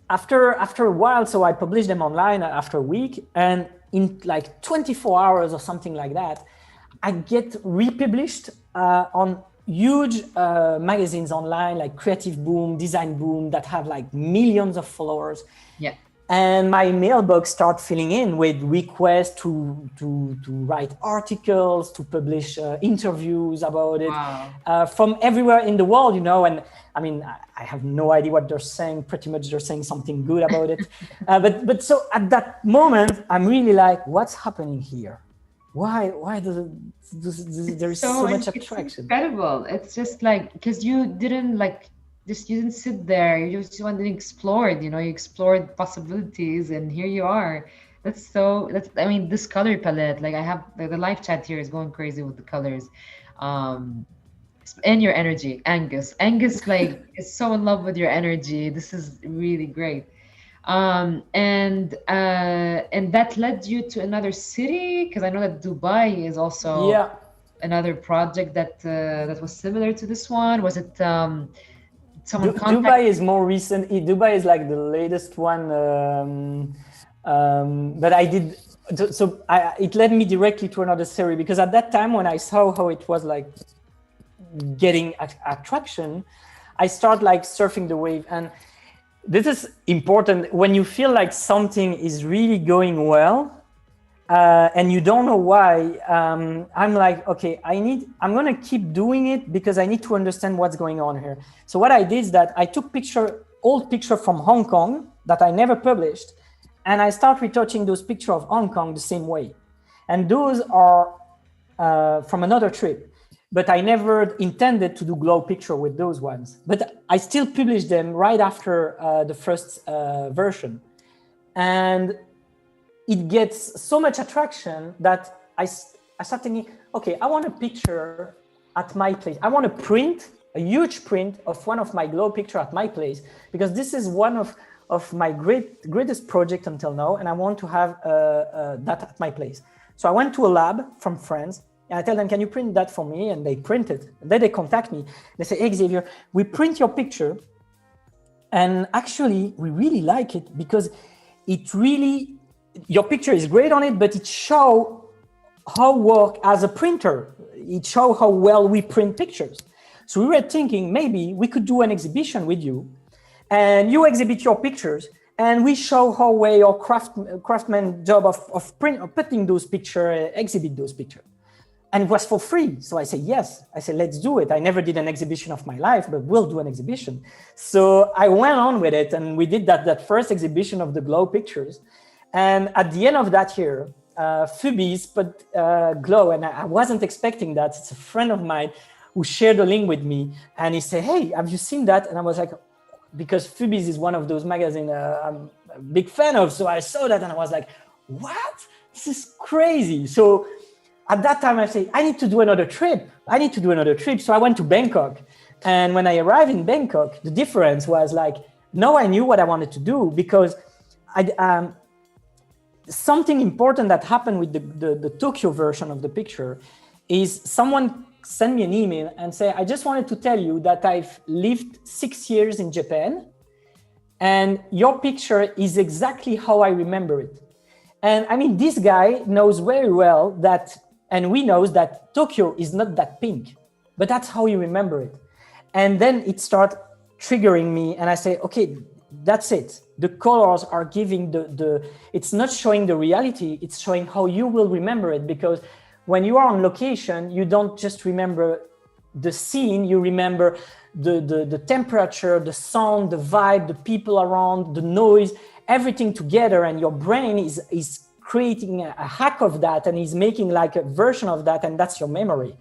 after a while, so I published them online after a week, and in like 24 hours or something like that, I get republished on huge magazines online like Creative Boom, Design Boom, that have like millions of followers. Yeah. And my mailbox start filling in with requests to write articles, to publish interviews about it. Wow. From everywhere in the world, you know. And I mean, I have no idea what they're saying. Pretty much they're saying something good about it. But so at that moment, I'm really like, what's happening here? Why there is so much attraction? It's incredible. It's just like, because you didn't like, just you didn't sit there. You just wanted to explore it, you know, you explored possibilities, and here you are. I mean, this color palette, like I have the live chat here is going crazy with the colors. And your energy, Angus. Angus like is so in love with your energy. This is really great. And that led you to another city, because I know that Dubai is also another project that was similar to this one. Was it someone contacted? Dubai is more recent. Dubai is like the latest one. But I did it led me directly to another series, because at that time when I saw how it was like getting attraction, I start like surfing the wave. And this is important when you feel like something is really going well, and you don't know why. I'm like, okay, I'm gonna keep doing it because I need to understand what's going on here. So what I did is that I took old picture from Hong Kong that I never published, and I start retouching those pictures of Hong Kong the same way. And those are from another trip. But I never intended to do glow picture with those ones. But I still published them right after the first version. And it gets so much attraction that I start thinking, okay, I want a picture at my place. I want to print a huge print of one of my glow picture at my place, because this is one of my greatest project until now. And I want to have that at my place. So I went to a lab from France. And I tell them, can you print that for me? And they print it. And then they contact me. They say, hey, Xavier, we print your picture. And actually, we really like it because your picture is great on it, but it shows how work as a printer. It shows how well we print pictures. So we were thinking maybe we could do an exhibition with you, and you exhibit your pictures, and we show how well your craftsman job of putting those pictures, exhibit those pictures. And it was for free. So I said, yes. I said, let's do it. I never did an exhibition of my life, but we'll do an exhibition. So I went on with it, and we did that first exhibition of the glow pictures. And at the end of that year, Phoebe's put glow, and I wasn't expecting that. It's a friend of mine who shared a link with me, and he said, hey, have you seen that? And I was like, because Phoebe's is one of those magazines I'm a big fan of. So I saw that, and I was like, what? This is crazy. So at that time, I said, I need to do another trip. So I went to Bangkok. And when I arrived in Bangkok, the difference was like, now I knew what I wanted to do, because something important that happened with the Tokyo version of the picture is someone sent me an email and say, I just wanted to tell you that I've lived 6 years in Japan, and your picture is exactly how I remember it. And I mean, this guy knows very well that, and we knows that Tokyo is not that pink, but that's how you remember it. And then it started triggering me, and I say, okay, that's it. The colors are giving it's not showing the reality, it's showing how you will remember it. Because when you are on location, you don't just remember the scene, you remember the temperature, the sound, the vibe, the people around, the noise, everything together, and your brain is creating a hack of that, and is making like a version of that, and that's your memory.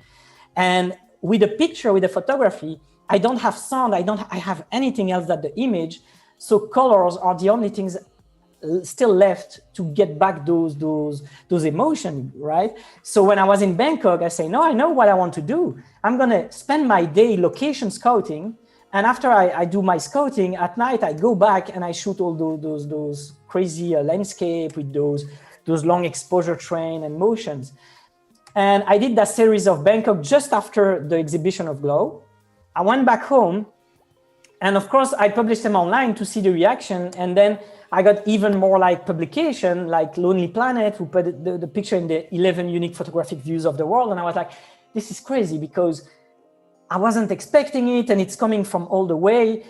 And with a picture, with a photography, I don't have sound, I have anything else than the image. So colors are the only things still left to get back those emotions, right? So when I was in Bangkok, I say, no, I know what I want to do. I'm gonna spend my day location scouting, and after I do my scouting at night, I go back and I shoot all those crazy landscape with those long exposure train and motions. And I did that series of Bangkok just after the exhibition of Glow. I went back home, and of course I published them online to see the reaction. And then I got even more like publication, like Lonely Planet, who put the picture in the 11 unique photographic views of the world. And I was like, this is crazy, because I wasn't expecting it, and it's coming from all the way.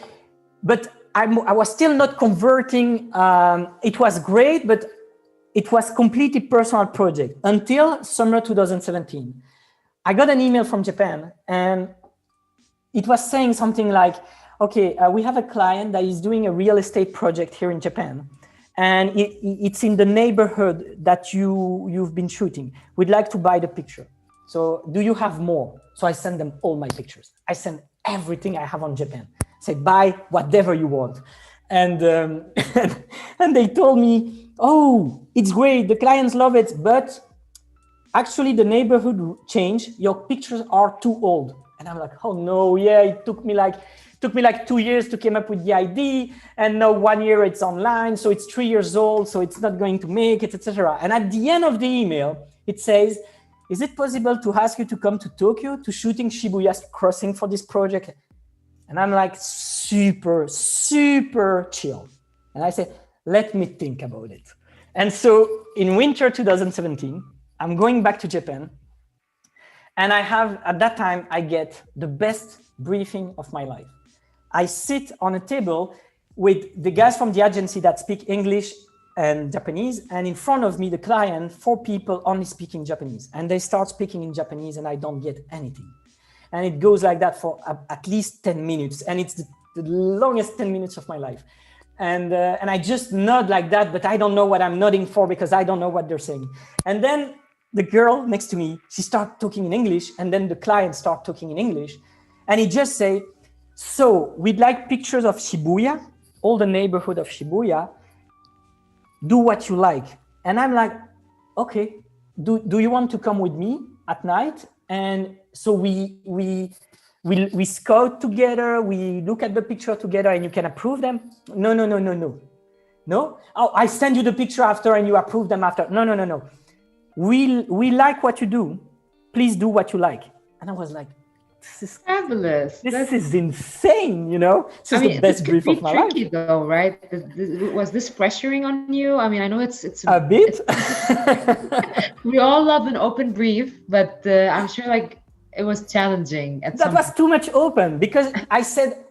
But I was still not converting. It was great, but it was completely personal project until summer 2017. I got an email from Japan, and it was saying something like, okay, we have a client that is doing a real estate project here in Japan, and it's in the neighborhood that you've been shooting. We'd like to buy the picture. So do you have more? So I sent them all my pictures. I sent everything I have on Japan. Say, buy whatever you want. And, and they told me, oh, it's great, the clients love it, but actually the neighborhood changed. Your pictures are too old. And I'm like, oh no, yeah, it took me like 2 years to come up with the ID, and now 1 year it's online, so it's 3 years old, so it's not going to make it, etc. And at the end of the email, it says, is it possible to ask you to come to Tokyo to shooting Shibuya crossing for this project? And I'm like, super, super chill. And I said, let me think about it. And so in winter 2017, I'm going back to Japan. And I have, at that time, I get the best briefing of my life. I sit on a table with the guys from the agency that speak English and Japanese. And in front of me, the client, 4 people only speaking Japanese. And they start speaking in Japanese and I don't get anything. And it goes like that for at least 10 minutes. And it's the longest 10 minutes of my life. And I just nod like that, but I don't know what I'm nodding for because I don't know what they're saying. And then the girl next to me, she started talking in English, and then the client started talking in English. And he just say, so we'd like pictures of Shibuya, all the neighborhood of Shibuya, do what you like. And I'm like, okay, do you want to come with me at night? And so we scout together, we look at the picture together, and you can approve them. No. No? Oh, I send you the picture after and you approve them after. No. We like what you do. Please do what you like. And I was like, this is fabulous. This is insane, you know? This is the best brief of my life. It's tricky though, right? Was this pressuring on you? I mean, I know it's a bit. We all love an open brief, but I'm sure like it was challenging. That was too much open because I said,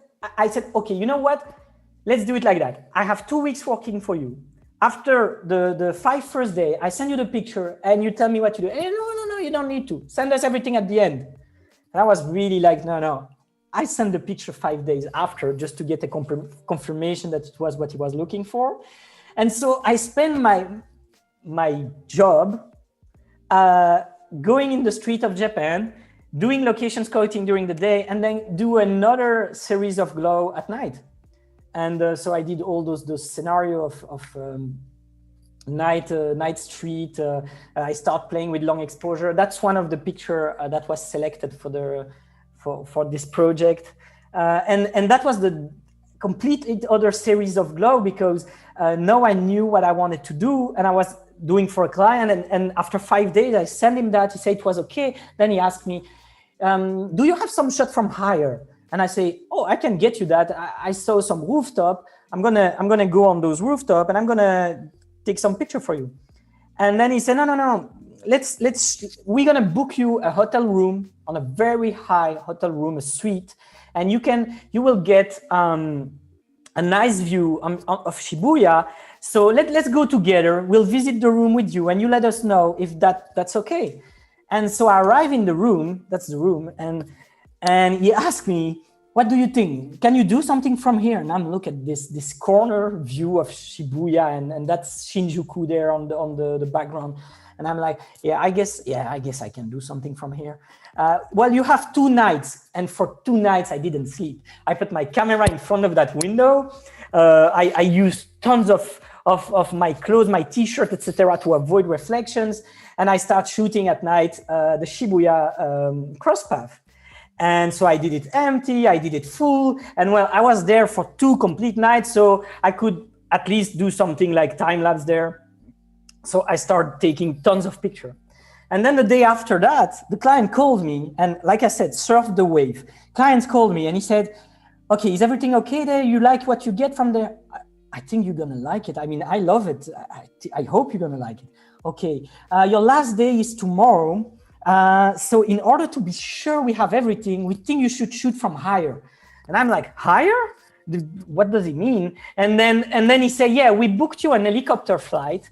okay, you know what? Let's do it like that. I have 2 weeks working for you. After the 5 first day, I send you the picture and you tell me what to do. And no, you don't need to. Send us everything at the end. And I was really like, no. I sent the picture 5 days after just to get a confirmation that it was what he was looking for. And so I spent my job going in the street of Japan, doing location scouting during the day, and then do another series of Glow at night. And so I did all those scenario of night street. I start playing with long exposure. That's one of the picture that was selected for this project. And that was the complete other series of Glow because now I knew what I wanted to do and I was doing for a client. And after 5 days, I sent him that. He said it was okay. Then he asked me, do you have some shot from higher? And I say, oh, I can get you that. I saw some rooftop. I'm gonna go on those rooftop and I'm gonna take some picture for you. And then he said, no. We're gonna book you a hotel room on a very high hotel room, a suite, and you will get a nice view of Shibuya. So let's go together. We'll visit the room with you, and you let us know if that's okay. And so I arrive in the room. That's the room, and he asked me, what do you think? Can you do something from here? And I'm looking at this corner view of Shibuya and that's Shinjuku there on the background. And I'm like, I guess I can do something from here. Well, you have 2 nights. And for 2 nights, I didn't sleep. I put my camera in front of that window. I used tons of my clothes, my t-shirt, etc. to avoid reflections. And I start shooting at night the Shibuya cross path. And so I did it empty, I did it full. And well, I was there for 2 complete nights, so I could at least do something like time lapse there. So I started taking tons of pictures. And then the day after that, the client called me and, like I said, surfed the wave. Clients called me and he said, okay, is everything okay there? You like what you get from there? I think you're gonna like it. I mean, I love it. I hope you're gonna like it. Okay, your last day is tomorrow. So in order to be sure we have everything, we think you should shoot from higher. And I'm like, higher? What does it mean? And then he said, yeah, we booked you an helicopter flight.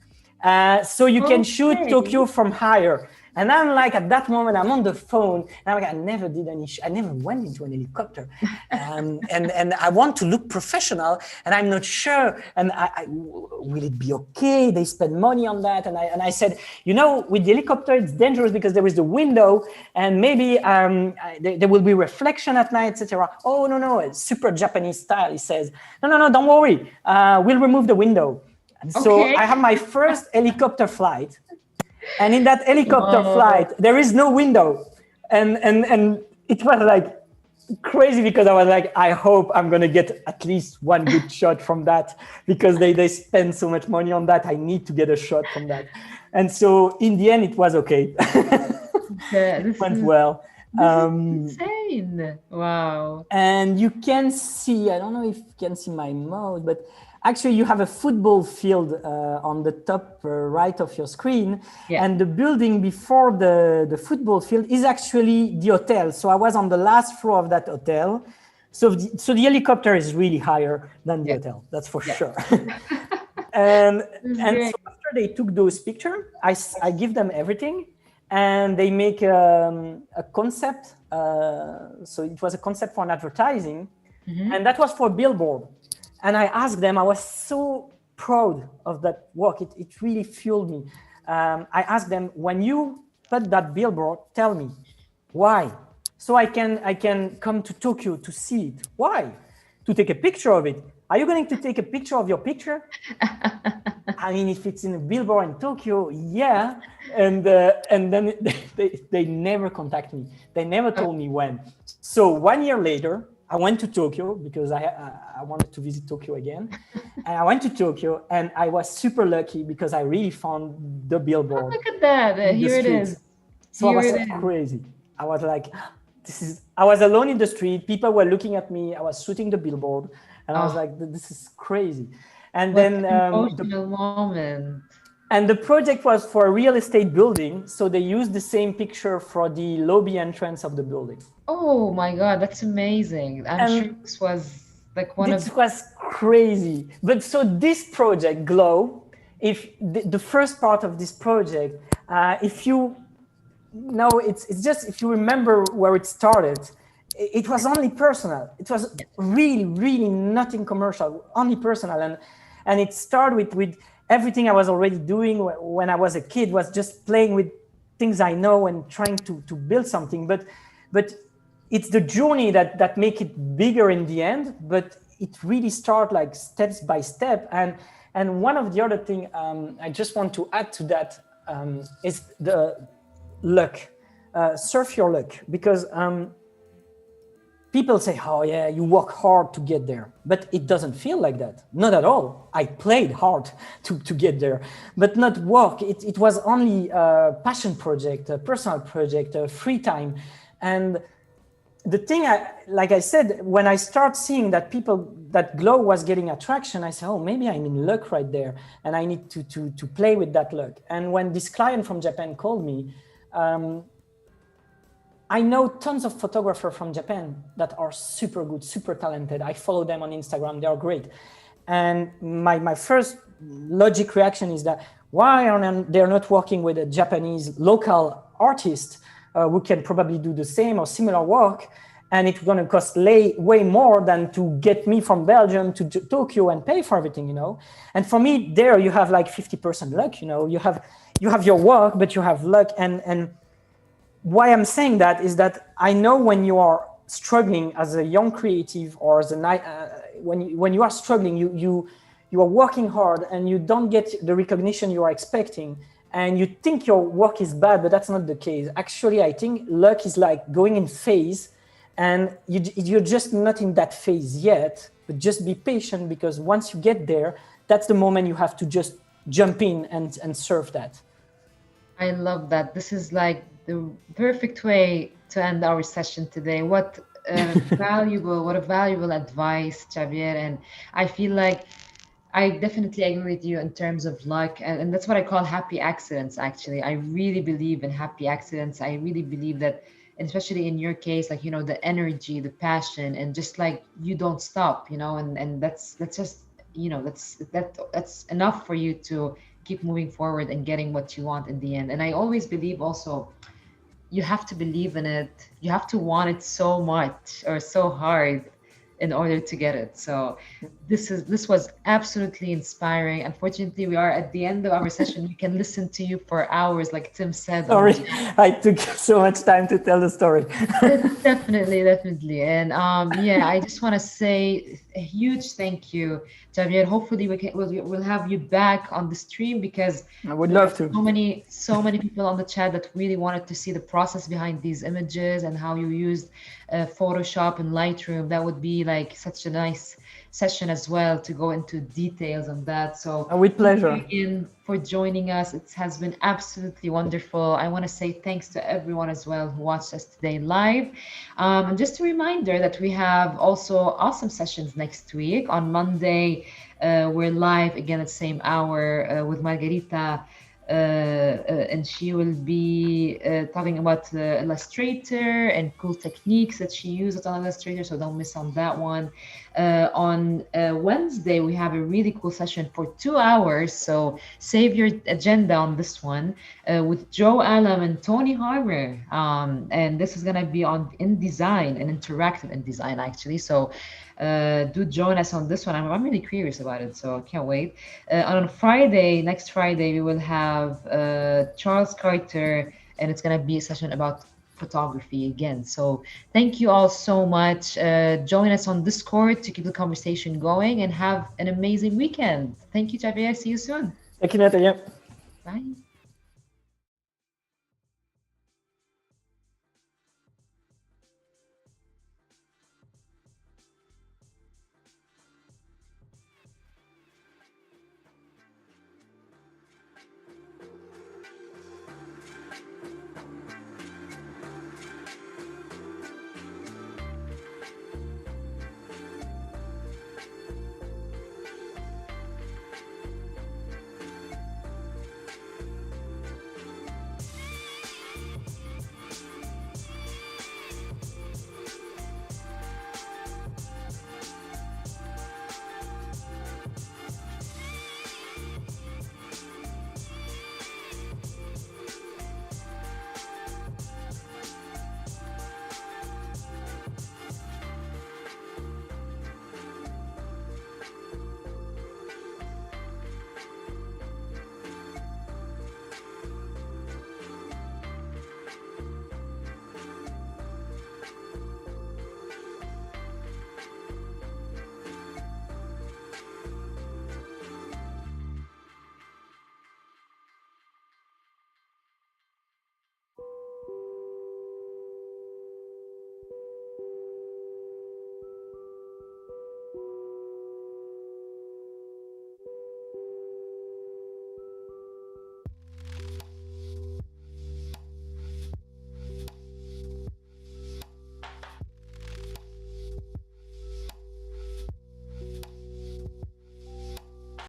So you can shoot Tokyo from higher. And I'm like, at that moment, I'm on the phone. And I'm like, I never did I never went into an helicopter. And I want to look professional and I'm not sure. And will it be okay? They spend money on that. And I said, you know, with the helicopter, it's dangerous because there is the window and maybe there will be reflection at night, etc. Oh, no, it's super Japanese style. He says, no, don't worry. We'll remove the window. And so I have my first helicopter flight. And in that helicopter flight, there is no window. And it was like crazy because I was like, I hope I'm going to get at least one good shot from that because they spend so much money on that. I need to get a shot from that. And so in the end, it was okay. It went well. Insane. Wow. And you can see, I don't know if you can see my mode, but actually, you have a football field on the top right of your screen. Yeah. And the building before the football field is actually the hotel. So I was on the last floor of that hotel. So the helicopter is really higher than the hotel. That's for sure. and so after they took those pictures, I give them everything. And they make a concept. So it was a concept for an advertising. Mm-hmm. And that was for a billboard. And I asked them, I was so proud of that work. It really fueled me. I asked them, when you put that billboard, tell me why. So I can come to Tokyo to see it. Why? To take a picture of it. Are you going to take a picture of your picture? I mean, if it's in a billboard in Tokyo, yeah. And then they never contact me. They never told me when. So 1 year later, I went to Tokyo because I wanted to visit Tokyo again. And I went to Tokyo and I was super lucky because I really found the billboard. Oh, look at that. Here it is. So I was crazy. I was like, I was alone in the street. People were looking at me. I was shooting the billboard. And I was like, this is crazy. And then emotional moment. And the project was for a real estate building. So they used the same picture for the lobby entrance of the building. Oh my God, that's amazing. I'm sure this was like This was crazy. But so this project, Glow, if the first part of this project, if you know, it's just, if you remember where it started, it was only personal. It was really, really nothing commercial, only personal. And it started with everything I was already doing when I was a kid, was just playing with things I know and trying to build something. But it's the journey that make it bigger in the end. But it really starts like steps by step. And one of the other thing I just want to add to that is the luck. Surf your luck, because people say, oh yeah, you work hard to get there, but it doesn't feel like that. Not at all. I played hard to get there, but not work. It was only a passion project, a personal project, a free time. And the thing, like I said, when I start seeing that Glow was getting attraction, I said, oh, maybe I'm in luck right there. And I need to play with that luck. And when this client from Japan called me, I know tons of photographers from Japan that are super good, super talented. I follow them on Instagram. They are great. And my first logic reaction is that why are they not working with a Japanese local artist who can probably do the same or similar work? And it's going to cost way more than to get me from Belgium to Tokyo and pay for everything, you know? And for me, there you have like 50% luck, you know? You have your work, but you have luck. And why I'm saying that is that I know when you are struggling as a young creative, or as when you are struggling, you are working hard and you don't get the recognition you are expecting, and you think your work is bad, but that's not the case. Actually, I think luck is like going in phase, and you're just not in that phase yet, but just be patient, because once you get there, that's the moment you have to just jump in and surf that. I love that. This is like the perfect way to end our session today. What a valuable advice, Xavier. And I feel like I definitely agree with you in terms of luck. And that's what I call happy accidents, actually. I really believe in happy accidents. I really believe that, and especially in your case, like, the energy, the passion, and just like you don't stop, and that's just, that's enough for you to keep moving forward and getting what you want in the end. And I always believe also you have to believe in it. You have to want it so much or so hard in order to get it. So this was absolutely inspiring. Unfortunately, we are at the end of our session. We can listen to you for hours, like Tim said on the Sorry, chat. I took so much time to tell the story. Definitely, definitely. And yeah, I just want to say a huge thank you, Javier. Hopefully we'll have you back on the stream because I would there are love to. so many people on the chat that really wanted to see the process behind these images and how you used Photoshop and Lightroom. That would be like such a nice session as well to go into details on that. So With thank you pleasure. again for joining us. It has been absolutely wonderful. I want to say thanks to everyone as well who watched us today live. And just a reminder that we have also awesome sessions next week. On Monday, we're live again at the same hour with Margarita. And she will be talking about Illustrator and cool techniques that she uses on Illustrator, so don't miss on that one. On Wednesday, we have a really cool session for 2 hours, so save your agenda on this one with Joe Allen and Tony Harmer. And this is going to be on InDesign and interactive InDesign, actually. So do join us on this one. I'm really curious about it, so I can't wait. On Friday, next Friday, we will have Charles Carter, and it's going to be a session about photography again. So thank you all so much. Join us on Discord to keep the conversation going and have an amazing weekend. Thank you, Javier. See you soon. Thank you, Nathalie. Bye.